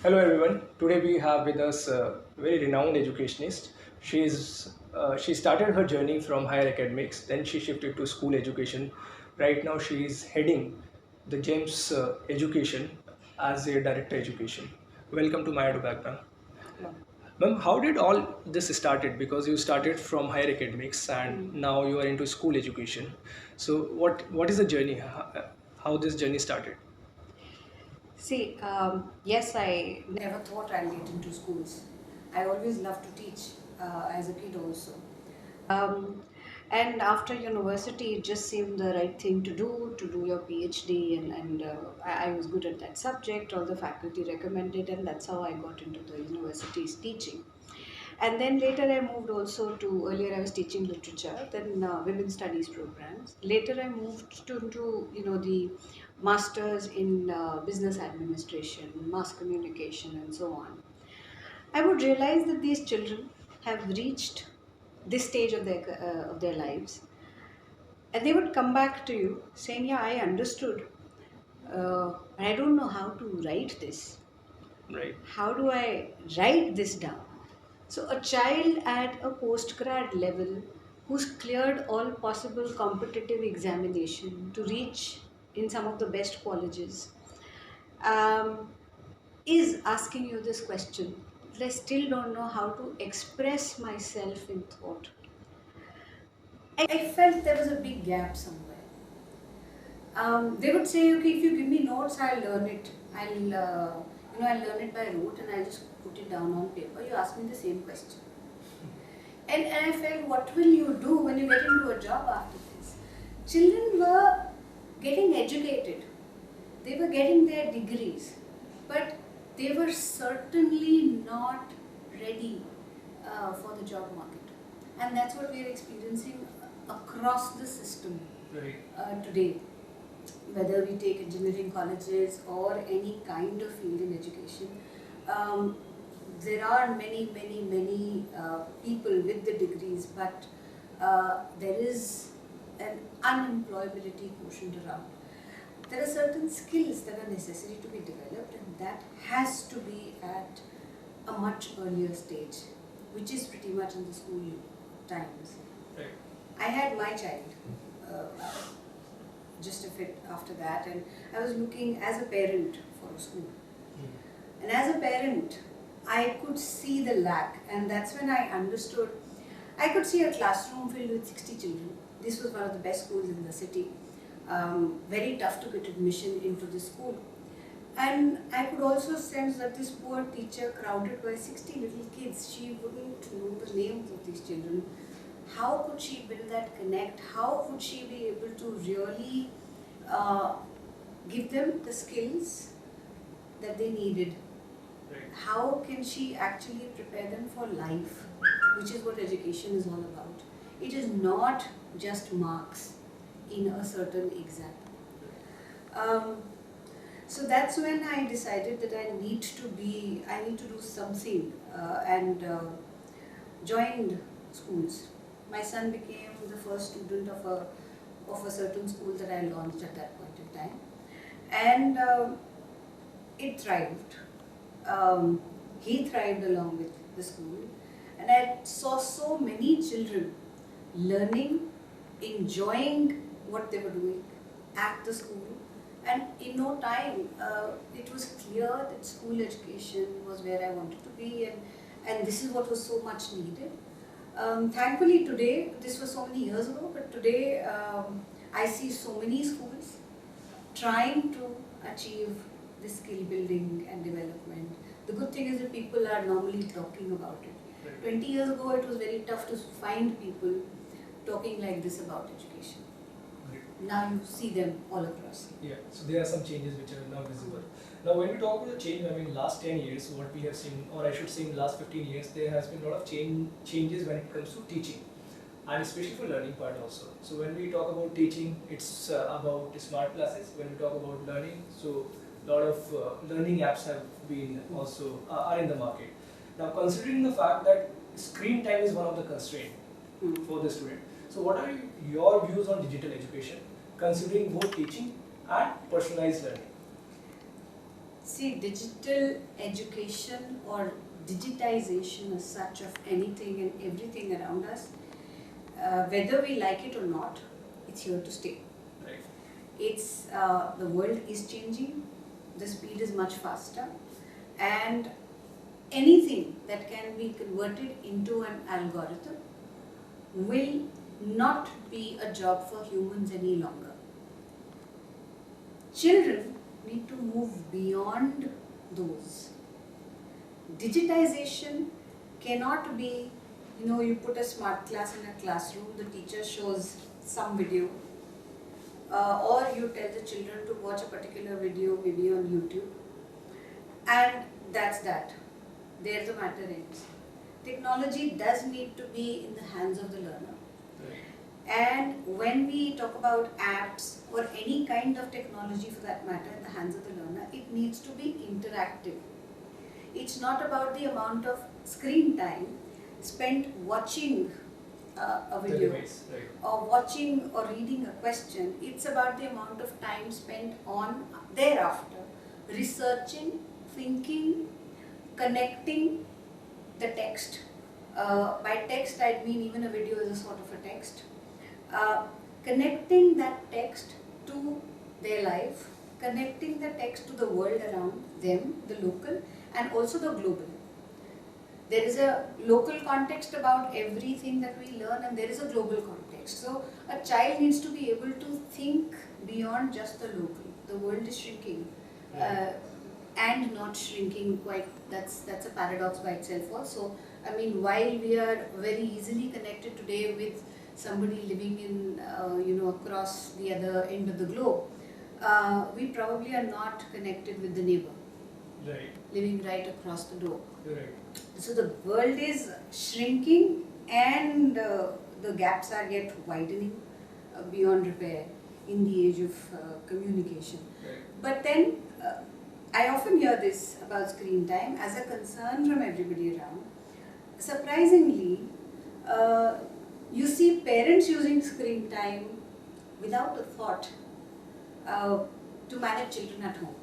Hello everyone. Today we have with us a very renowned educationist. She started her journey from higher academics, then she shifted to school education. Right now she is heading the GEMS education as a director education. Welcome to Myedubag, ma'am. Hello. Ma'am, how did all this started? Because you started from higher academics and Mm. now you are into school education. So what is the journey? How this journey started? See, yes, I never thought I'll get into schools. I always loved to teach as a kid also. Um, and after university, it just seemed the right thing to do your PhD, and I was good at that subject. All the faculty recommended, and that's how I got into the university's teaching. And then later I moved also to, earlier I was teaching literature, then women's studies programs. Later I moved to the masters in business administration, mass communication, and so on. I would realize that these children have reached this stage of their lives, and they would come back to you saying, "Yeah, I understood, but I don't know how to write this. Right. How do I write this down?" So, a child at a postgrad level who's cleared all possible competitive examination to reach in some of the best colleges um, is asking you this question that I still don't know how to express myself in thought. I felt there was a big gap somewhere. They would say, okay, if you give me notes, I'll learn it. I'll learn it by rote and I'll just put it down on paper. You ask me the same question. And I felt, what will you do when you get into a job after this? Children were getting educated, they were getting their degrees, but they were certainly not ready for the job market. And that's what we are experiencing across the system Right. today, whether we take engineering colleges or any kind of field in education. Um, there are many people with the degrees, but there is an unemployability quotient around. There are certain skills that are necessary to be developed, and that has to be at a much earlier stage, which is pretty much in the school times. Right. I had my child uh, just a bit after that, and I was looking as a parent for a school. And as a parent, I could see the lack, and that's when I understood. I could see a classroom filled with 60 children. This was one of the best schools in the city. Very tough to get admission into the school. And I could also sense that this poor teacher, crowded by 60 little kids, she wouldn't know the names of these children. How could she build that connect? How would she be able to really uh, give them the skills that they needed? Right. How can she actually prepare them for life, which is what education is all about? It is not just marks in a certain exam. Um, so that's when I decided that I need to do something and joined schools. My son became the first student of a certain school that I launched at that point in time, and it thrived. He thrived along with the school, and I saw so many children learning, enjoying what they were doing at the school, and in no time it was clear that school education was where I wanted to be, and this is what was so much needed. Thankfully today, this was so many years ago, but today I see so many schools trying to achieve this skill building and development. The good thing is that people are normally talking about it. Right. 20 years ago, it was very tough to find people talking like this about education. Great. Now you see them all across. Yeah, so there are some changes which are now visible. Now, when we talk about the change, I mean, last 10 years, what we have seen, or I should say, in the last 15 years, there has been a lot of changes when it comes to teaching, and especially for learning part also. So, when we talk about teaching, it's about smart classes. When we talk about learning, so a lot of learning apps have been also are in the market. Now, considering the fact that screen time is one of the constraints for the student, so what are your views on digital education, considering both teaching and personalized learning? See, digital education or digitization as such of anything and everything around us, whether we like it or not, it's here to stay. Right. It's the world is changing, the speed is much faster, and anything that can be converted into an algorithm will not be a job for humans any longer. Children need to move beyond those. Digitization cannot be, you put a smart class in a classroom, the teacher shows some video, or you tell the children to watch a particular video, maybe on YouTube, and that's that. There the matter ends. Technology does need to be in the hands of the learner. And when we talk about apps or any kind of technology for that matter in the hands of the learner, it needs to be interactive. It's not about the amount of screen time spent watching a video Device, right. or watching or reading a question. It's about the amount of time spent on thereafter researching, thinking, connecting the text. By text I mean even a video is a sort of a text. Connecting that text to their life, connecting the text to the world around them, the local and also the global. There is a local context about everything that we learn and there is a global context. So a child needs to be able to think beyond just the local. The world is shrinking and not shrinking quite. That's a paradox by itself also. I mean, while we are very easily connected today with somebody living in, across the other end of the globe, we probably are not connected with the neighbor. Right. Living right across the door. Right. So the world is shrinking and the gaps are yet widening beyond repair in the age of communication. Right. But then I often hear this about screen time as a concern from everybody around. Surprisingly, you see parents using screen time without a thought to manage children at home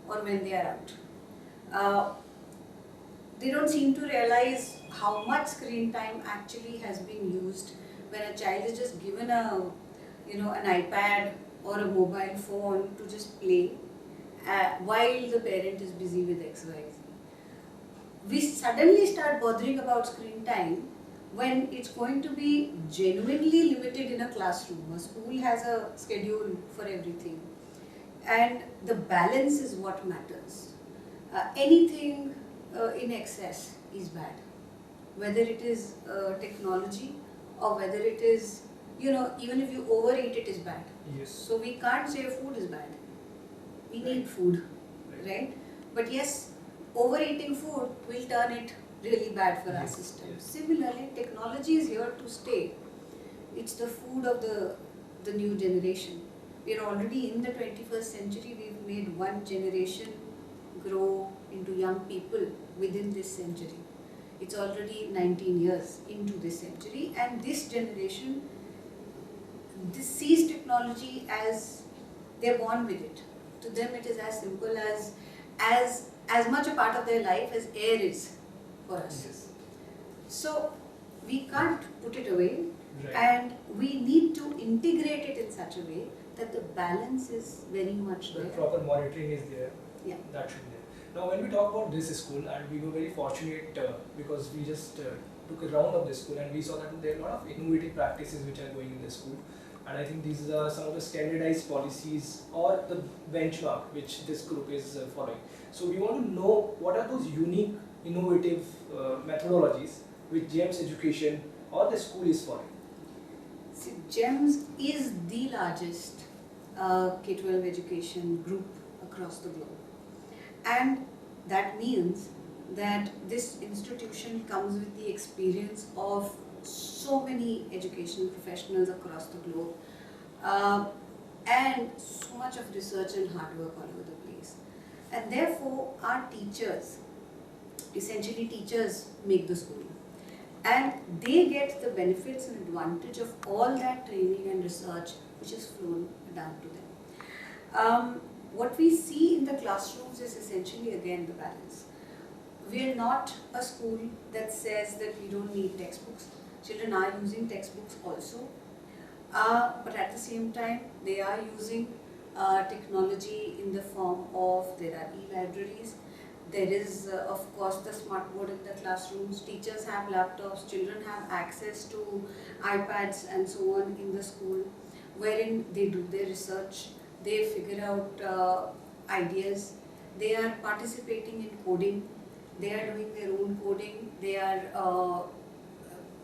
or when they are out. They don't seem to realize how much screen time actually has been used when a child is just given an iPad or a mobile phone to just play while the parent is busy with XYZ. We suddenly start bothering about screen time when it's going to be genuinely limited in a classroom. A school has a schedule for everything. And the balance is what matters. Anything in excess is bad. Whether it is technology or whether it is, even if you overeat it is bad. Yes. So we can't say food is bad. We need food, right? But yes, overeating food will turn it really bad for our system. Yes. Similarly, technology is here to stay. It's the food of the new generation. We are already in the 21st century. We've made one generation grow into young people within this century. It's already 19 years into this century, and this generation sees technology as they're born with it. To them it is as simple as much a part of their life as air is for us. Yes. So we can't put it away, Right. and we need to integrate it in such a way that the balance is very much The there. proper monitoring is there. Yeah. That should be there. Now, when we talk about this school, and we were very fortunate because we just took a round of this school and we saw that there are a lot of innovative practices which are going in the school. And I think these are some of the standardized policies or the benchmark which this group is following. So we want to know what are those unique, innovative methodologies which GEMS education or the school is following. See, GEMS is the largest K-12 education group across the globe. And that means that this institution comes with the experience of so many educational professionals across the globe and so much of research and hard work all over the place. And therefore, our teachers, essentially teachers make the school. And they get the benefits and advantage of all that training and research which is flown down to them. what we see in the classrooms is essentially again the balance. We are not a school that says that we don't need textbooks. Children are using textbooks also, but at the same time they are using technology in the form of, there are e-libraries, there is of course the smart board in the classrooms, teachers have laptops, children have access to iPads and so on in the school, wherein they do their research, they figure out ideas, they are participating in coding, they are doing their own coding, they are,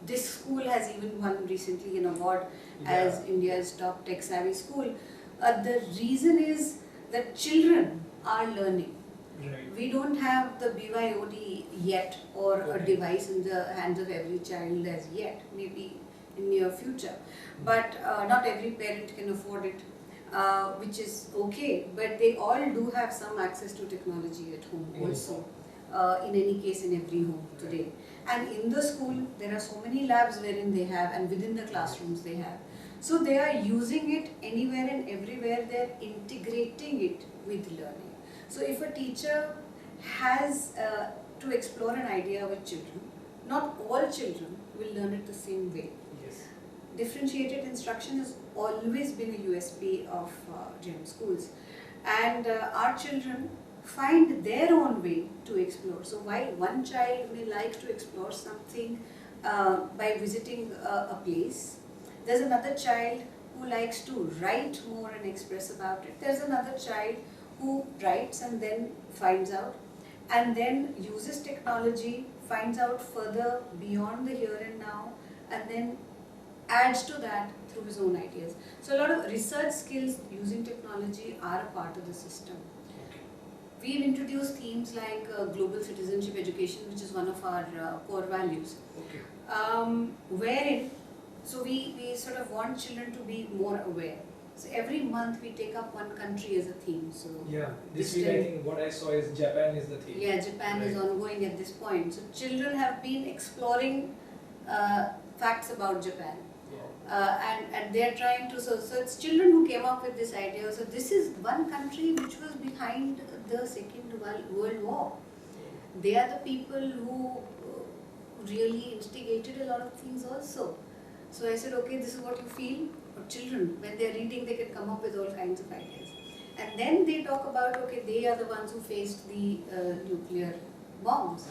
this school has even won recently an award as India's top tech savvy school. The reason is that children are learning. Right. We don't have the BYOD yet, or a device in the hands of every child as yet, maybe in near future. But not every parent can afford it, which is okay. But they all do have some access to technology at home also. In any case, in every home today. And in the school, there are so many labs wherein they have, and within the classrooms they have. So they are using it anywhere and everywhere, they are integrating it with learning. So if a teacher has to explore an idea with children, not all children will learn it the same way. Yes. Differentiated instruction has always been a USP of GEM schools. And our children find their own way to explore. So while one child may like to explore something by visiting a place, there's another child who likes to write more and express about it. There's another child who writes and then finds out, and then uses technology, finds out further beyond the here and now, and then adds to that through his own ideas. So a lot of research skills using technology are a part of the system. We've introduced themes like global citizenship education, which is one of our core values. Wherein, so we sort of want children to be more aware. So every month we take up one country as a theme. So this week I think what I saw is Japan is the theme. Yeah, Japan is ongoing at this point. So children have been exploring facts about Japan. And they're trying to, so it's children who came up with this idea. So this is one country which was behind the Second World War. They are the people who really instigated a lot of things also. So I said, okay, this is what you feel. For children, when they're reading, they can come up with all kinds of ideas. And then they talk about, okay, they are the ones who faced the nuclear bombs.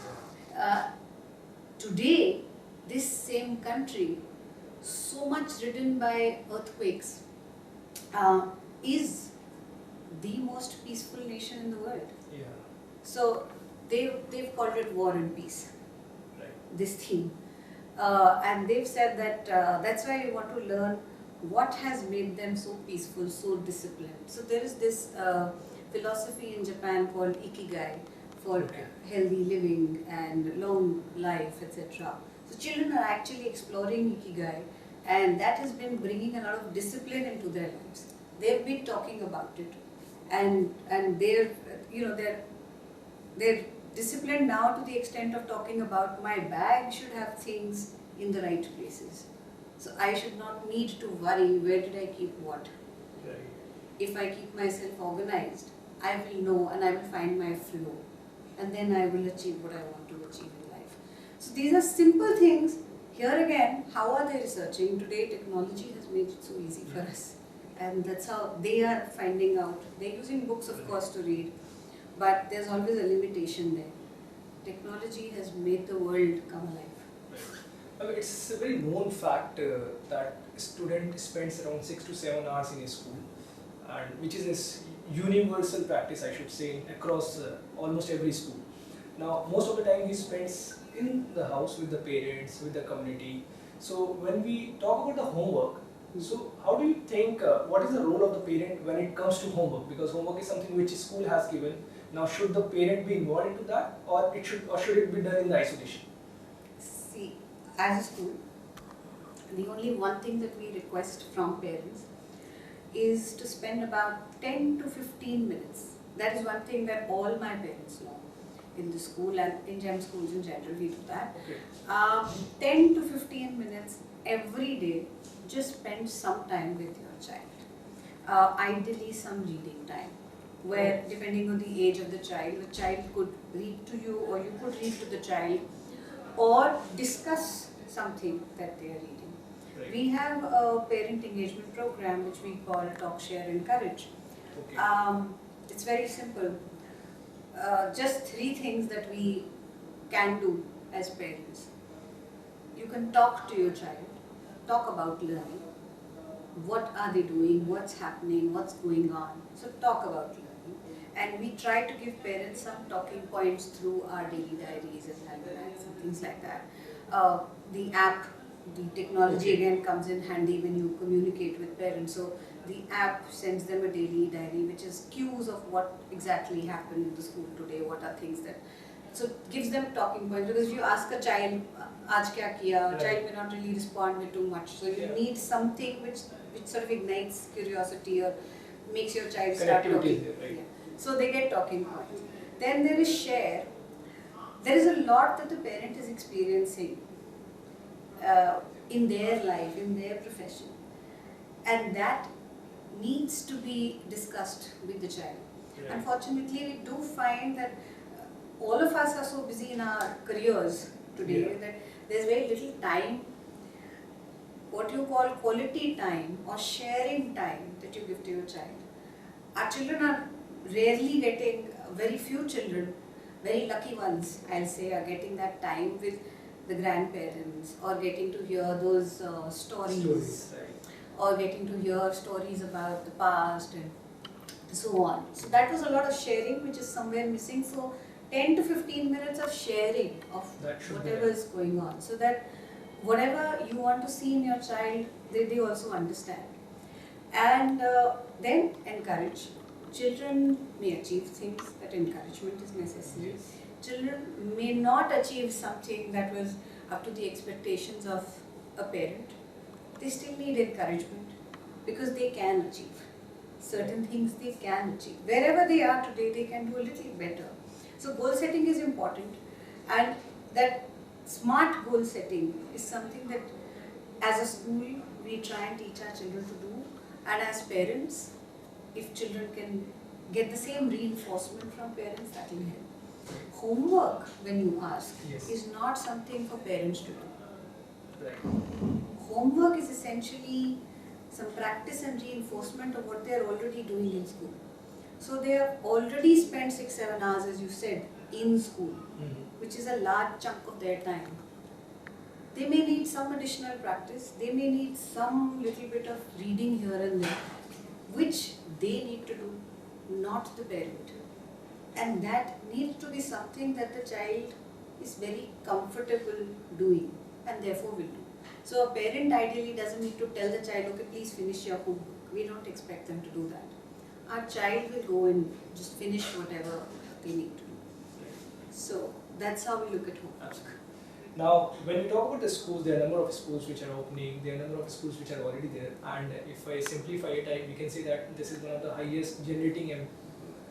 Today, this same country, so much ridden by earthquakes, is the most peaceful nation in the world. So they've called it War and Peace, this theme. And they've said that that's why we want to learn what has made them so peaceful, so disciplined. So there is this philosophy in Japan called Ikigai, for healthy living and long life, etc. So children are actually exploring Ikigai, and that has been bringing a lot of discipline into their lives. They've been talking about it, and they're disciplined now to the extent of talking about my bag should have things in the right places. So I should not need to worry where did I keep what. If I keep myself organized, I will know and I will find my flow, and then I will achieve what I want to achieve in life. So these are simple things. Here again, how are they researching? Today technology has made it so easy for us, and that's how they are finding out. They're using books, of course, to read, but there's always a limitation there. Technology has made the world come alive. It's a very known fact that a student spends around 6 to 7 hours in a school, and which is a universal practice, I should say, across almost every school. Now, most of the time he spends in the house with the parents, with the community. So when we talk about the homework, so how do you think, what is the role of the parent when it comes to homework? Because homework is something which school has given. Now, should the parent be involved into that, or should it be done in the isolation? See, as a school, the only one thing that we request from parents is to spend about 10 to 15 minutes. That is one thing that all my parents know. In the school and in GEM schools in general, we do that. 10 to 15 minutes every day, just spend some time with your child. Ideally some reading time. where depending on the age of the child could read to you or you could read to the child or discuss something that they are reading. Right. We have a parent engagement program which we call Talk, Share, Encourage. Okay. It's very simple. Just 3 things that we can do as parents. You can talk to your child, talk about learning. What are they doing? What's happening? What's going on? So talk about learning. And we try to give parents some talking points through our daily diaries and almanacs and things like that. The app, the technology again comes in handy when you communicate with parents. So the app sends them a daily diary which is cues of what exactly happened in the school today, what are things that, so it gives them talking points, because if you ask a child, aaj kya kiya, child may not really respond with too much. So you need something which sort of ignites curiosity or makes your child start talking. Right. Yeah. So they get talking points. Then there is share. There is a lot that the parent is experiencing in their life, in their profession, and that needs to be discussed with the child. Right. Unfortunately, we do find that all of us are so busy in our careers today that there's very little time, what you call quality time or sharing time, that you give to your child. Our children are rarely getting, very few children, very lucky ones I'll say, are getting that time with the grandparents or getting to hear those stories. Right. Or getting to hear stories about the past and so on. So that was a lot of sharing which is somewhere missing. So 10 to 15 minutes of sharing of whatever is going on, so that whatever you want to see in your child, they also understand. And then encourage. Children may achieve things, that encouragement is necessary. Yes. Children may not achieve something that was up to the expectations of a parent. They still need encouragement because they can achieve certain things. They can achieve wherever they are today. They can do a little better. So goal setting is important, and that smart goal setting is something that as a school we try and teach our children to do, and as parents, if children can get the same reinforcement from parents, that will help. Homework, when you ask, is not something for parents to do. Right. Homework is essentially some practice and reinforcement of what they are already doing in school. So they have already spent 6-7 hours, as you said, in school, which is a large chunk of their time. They may need some additional practice, they may need some little bit of reading here and there, which they need to do, not the parent. And that needs to be something that the child is very comfortable doing and therefore will do. So a parent ideally doesn't need to tell the child, okay, please finish your homework. We don't expect them to do that. Our child will go and just finish whatever they need to do. So that's how we look at homework. Now, when we talk about the schools, there are a number of schools which are opening, there are a number of schools which are already there, and if I simplify it, we can say that this is one of the highest generating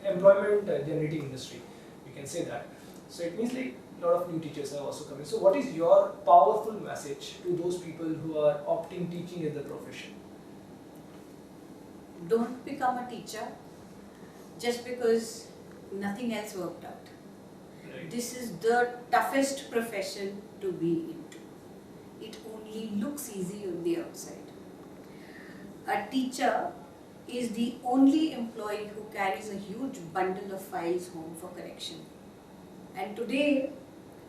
employment generating industry. We can say that. So it means like a lot of new teachers are also coming. So what is your powerful message to those people who are opting teaching as the profession? Don't become a teacher just because nothing else worked out. Right. This is the toughest profession to be into. It only looks easy on the outside. A teacher is the only employee who carries a huge bundle of files home for correction. And today,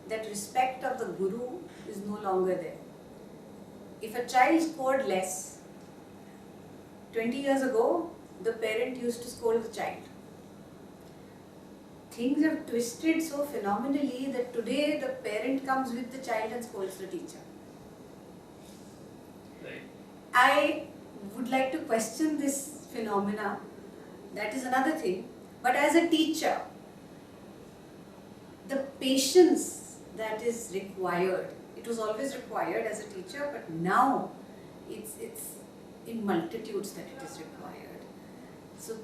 that respect of the guru is no longer there. If a child scored less, 20 years ago, the parent used to scold the child. Things have twisted so phenomenally that today the parent comes with the child and scolds the teacher. Right. I would like to question this phenomena. That is another thing. But as a teacher, the patience that is required, it was always required as a teacher, but now it's in multitudes that it is required. So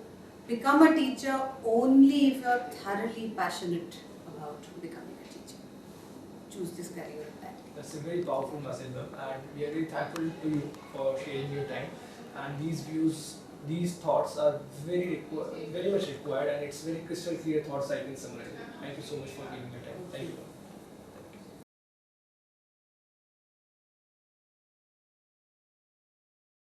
become a teacher only if you are thoroughly passionate about becoming a teacher. Choose this career badly. That's a very powerful message, ma'am, and we are very thankful to you for sharing your time. And these views these thoughts are very much required, and it's very crystal clear thoughts I can summarize. Thank you so much for giving your time. Thank you.